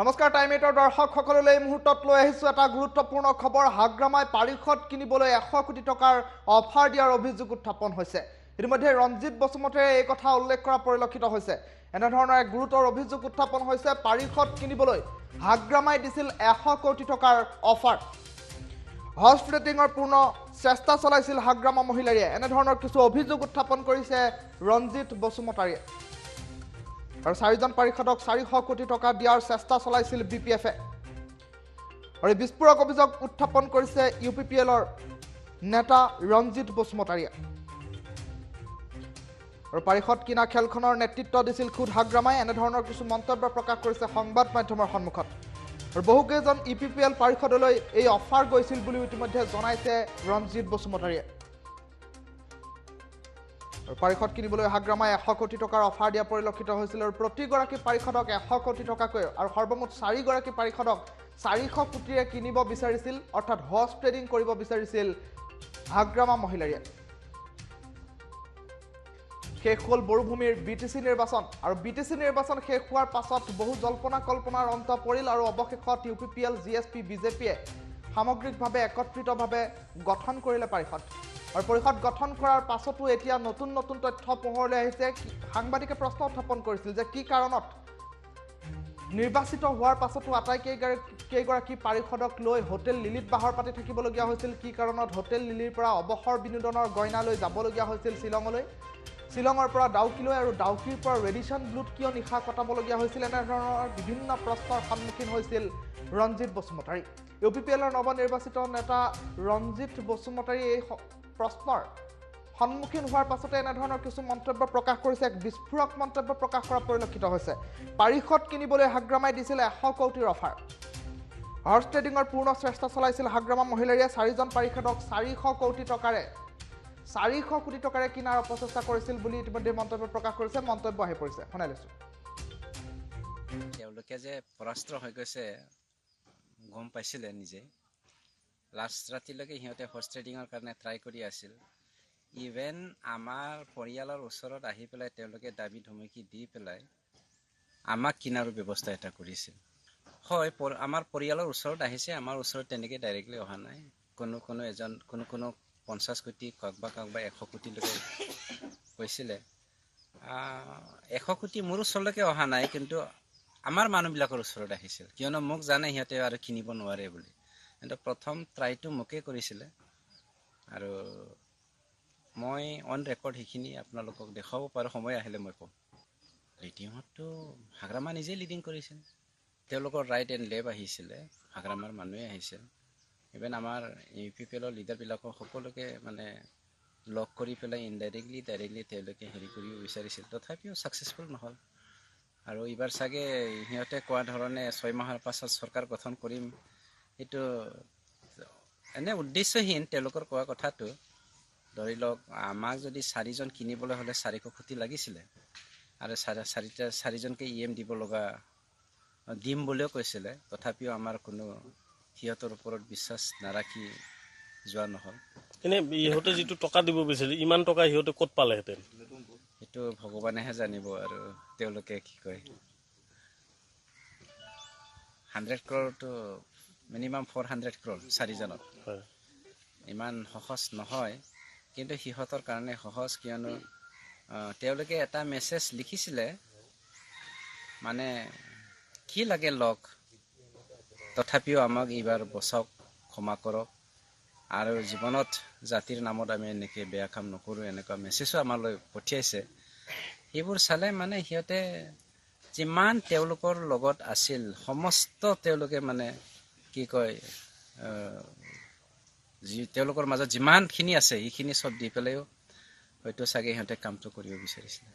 নমস্কাৰ টাইম 8 দৰ্শকসকললৈ মুহূৰ্তত লৈ আহিছোঁ এটা গুৰুত্বপূৰ্ণ খবৰ। হাগ্ৰামাই পাৰিষদ কিনিবলৈ 100 কোটি টকাৰ অফাৰ দিয়াৰ অভিযোগ উত্থাপন হৈছে। ইতিমধ্যে ৰঞ্জিত বসুমতাৰীয়ে এই কথা উল্লেখ কৰা পৰিলক্ষিত হৈছে। এনেধৰণৰ এক গুৰুতৰ অভিযোগ উত্থাপন হৈছে। পাৰিষদ কিনিবলৈ হাগ্ৰামাই দিছিল 100 কোটি টকাৰ অফাৰ। হৰ্চ ৰেটিঙৰ পূৰ্ণ চেষ্টা চলাইছিল হাগ্ৰামা মহিলাৰীয়ে। এনেধৰণৰ কিছু অভিযোগ উত্থাপন কৰিছে ৰঞ্জিত বসুমতাৰীয়ে। আৰু 4জন পাৰিষদক 400 কোটি টকা দিয়াৰ চেষ্টা চলাইছিল BPF-এ। আৰু বিস্ফোৰক অভিযোগ উত্থাপন কৰিছে UPPL-ৰ নেতা ৰঞ্জিত বসুমতাৰীয়ে। আৰু পাৰিষদ কিনা খেলখনৰ নেতৃত্ব দিছিল খুদ হাগ্ৰামাই। এনেধৰণৰ কিছু মন্তব্য প্ৰকাশ কৰিছে সংবাদ মাধ্যমৰ সন্মুখত। আৰু বহুকেইজন UPPL পাৰিষদলৈ এই অফাৰ গৈছিল বুলিও ইতিমধ্যে জনাইছে ৰঞ্জিত বসুমতাৰীয়ে। পাৰিষদ কিনিবলৈ হাগ্ৰামাই 100 কোটি টকাৰ অফাৰ দিয়া পৰিলক্ষিত হৈছিল। আৰু প্ৰতিগৰাকী পাৰিষদক 100 কোটি টকাকৈ আৰু সৰ্বমুঠ 4গৰাকী পাৰিষদক 400 কোটিৰে কিনিব বিচাৰিছিল, অৰ্থাৎ হৰ্চ ট্ৰেডিং কৰিব বিচাৰিছিল হাগ্ৰামা মহিলাৰীয়ে। শেষ হ'ল বড়োভূমিৰ BTC নিৰ্বাচন। আৰু BTC নিৰ্বাচন শেষ হোৱাৰ পাছত বহু জল্পনা কল্পনাৰ অন্ত পৰিল। আৰু অৱশেষত UPPL, GSP, BJP-য়ে সামগ্ৰিকভাৱে একত্ৰিতভাৱে গঠন কৰিলে পাৰিষদ। আৰু পৰিষদ গঠন কৰাৰ পাছতো এতিয়া নতুন নতুন তথ্য পোহৰলৈ আহিছে। সাংবাদিকে প্ৰশ্ন উত্থাপন কৰিছিল যে কি কাৰণত নিৰ্বাচিত হোৱাৰ পাছতো আটাইকেইগৰাকী পাৰিষদক লৈ হোটেল লিলিত বাহৰ পাতি থাকিবলগীয়া হৈছিল। কি কাৰণত হোটেল লিলিৰ পৰা অৱসৰ বিনোদনৰ গইনা লৈ যাবলগীয়া হৈছিল শ্বিলঙলৈ, শ্বিলঙৰ পৰা ডাউকিলৈ, আৰু ডাউকিৰ পৰা ৰেডিশ্যন ব্লুত কিয় নিশা কটাবলগীয়া হৈছিল। এনেধৰণৰ বিভিন্ন প্ৰশ্নৰ সন্মুখীন হৈছিল ৰঞ্জিত বসুমতাৰী। UPPL-ৰ নৱনিৰ্বাচিত নেতা ৰঞ্জিত বসুমতাৰী এই প্ৰশ্নৰ সন্মুখীন হোৱাৰ পাছতে এনেধৰণৰ কিছু মন্তব্য প্ৰকাশ কৰিছে। এক বিস্ফোৰক মন্তব্য প্ৰকাশ কৰা পৰিলক্ষিত হৈছে। পাৰিষদ কিনিবলৈ হাগ্ৰামাই দিছিল 100 কোটিৰ অফাৰ। হৰ্চ ট্ৰেডিঙৰ পূৰ্ণ চেষ্টা চলাইছিল হাগ্ৰামা মহিলাৰীয়ে। 4জন পাৰিষদক 400 কোটি টকাৰে কিনাৰ অপচেষ্টা কৰিছিল বুলি ইতিমধ্যে মন্তব্য প্ৰকাশ কৰিছে। মন্তব্য আহি পৰিছে, শুনাই লৈছো। তেওঁলোকে যে পৰাস্ত হৈ গৈছে গম পাইছিলে নিজে। লাষ্ট ৰাতিলৈকে সিহঁতে হৰ্চ ট্ৰেডিঙৰ কাৰণে ট্ৰাই কৰি আছিল। ইভেন আমাৰ পৰিয়ালৰ ওচৰত আহি পেলাই তেওঁলোকে দাবী ধমকি দি পেলাই আমাক কিনাৰো ব্যৱস্থা এটা কৰিছিল। হয়, আমাৰ পৰিয়ালৰ ওচৰত আহিছে, আমাৰ ওচৰত তেনেকৈ ডাইৰেক্টলি অহা নাই। কোনো 50 কোটি, কাৰোবাক 100 কোটিলৈকে কৈছিলে। 100 কোটি মোৰ ওচৰলৈকে অহা নাই, কিন্তু আমাৰ মানুহবিলাকৰ ওচৰত আহিছিল। কিয়নো মোক জানে সিহঁতে আৰু কিনিব নোৱাৰে বুলি। কিন্তু প্ৰথম ট্ৰাইটো মোকে কৰিছিলে। আৰু মই অন ৰেকৰ্ড সেইখিনি আপোনালোকক দেখুৱাব পাৰোঁ, সময় আহিলে মই ক'ম। লিডিঙততো হাগ্ৰামা নিজেই লিডিং কৰিছিল। তেওঁলোকৰ ৰাইট এণ্ড লেফ্ট আহিছিলে, হাগ্ৰামাৰ মানুহে আহিছিল। ইভেন আমাৰ UPPL-ৰ লিডাৰবিলাকক সকলোকে মানে লগ কৰি পেলাই ডাইৰেক্টলি তেওঁলোকে হেৰি কৰিব বিচাৰিছিল। তথাপিও ছাকচেছফুল নহ'ল। আৰু এইবাৰ চাগে সিহঁতে কোৱা ধৰণে 6 মাহৰ পাছত চৰকাৰ গঠন কৰিম, সেইটো এনে উদ্দেশ্যহীন তেওঁলোকৰ কোৱা কথাটো। ধৰি লওক, আমাক যদি 4জন কিনিবলৈ হ'লে 400 কোটি লাগিছিলে, আৰু 4জনকে EM দিব লগা দিম বুলিও কৈছিলে। তথাপিও আমাৰ কোনো সিহঁতৰ ওপৰত বিশ্বাস নাৰাখি যোৱা নহ'ল। এনে ইহঁতে যিটো টকা দিব বিচাৰে, ইমান টকা সিহঁতে ক'ত পালেহেঁতেন? সেইটো ভগৱানেহে জানিব। আৰু তেওঁলোকে কি কয়, 100 crore মিনিমাম 400 crore 4জনত। ইমান সহজ নহয়, কিন্তু সিহঁতৰ কাৰণে সহজ। কিয়নো তেওঁলোকে এটা মেছেজ লিখিছিলে, মানে কি লাগে লগ, তথাপিও আমাক এইবাৰ বচাওক, ক্ষমা কৰক, আৰু জীৱনত জাতিৰ নামত আমি এনেকৈ বেয়া কাম নকৰোঁ, এনেকুৱা মেছেজো আমালৈ পঠিয়াইছে। সেইবোৰ চালে মানে সিহঁতে যিমান তেওঁলোকৰ লগত আছিল সমস্ত তেওঁলোকে মানে কি কয়, তেওঁলোকৰ মাজত যিমানখিনি আছে সেইখিনি চব দি পেলাইও হয়তো চাগে সিহঁতে কামটো কৰিব বিচাৰিছিলে।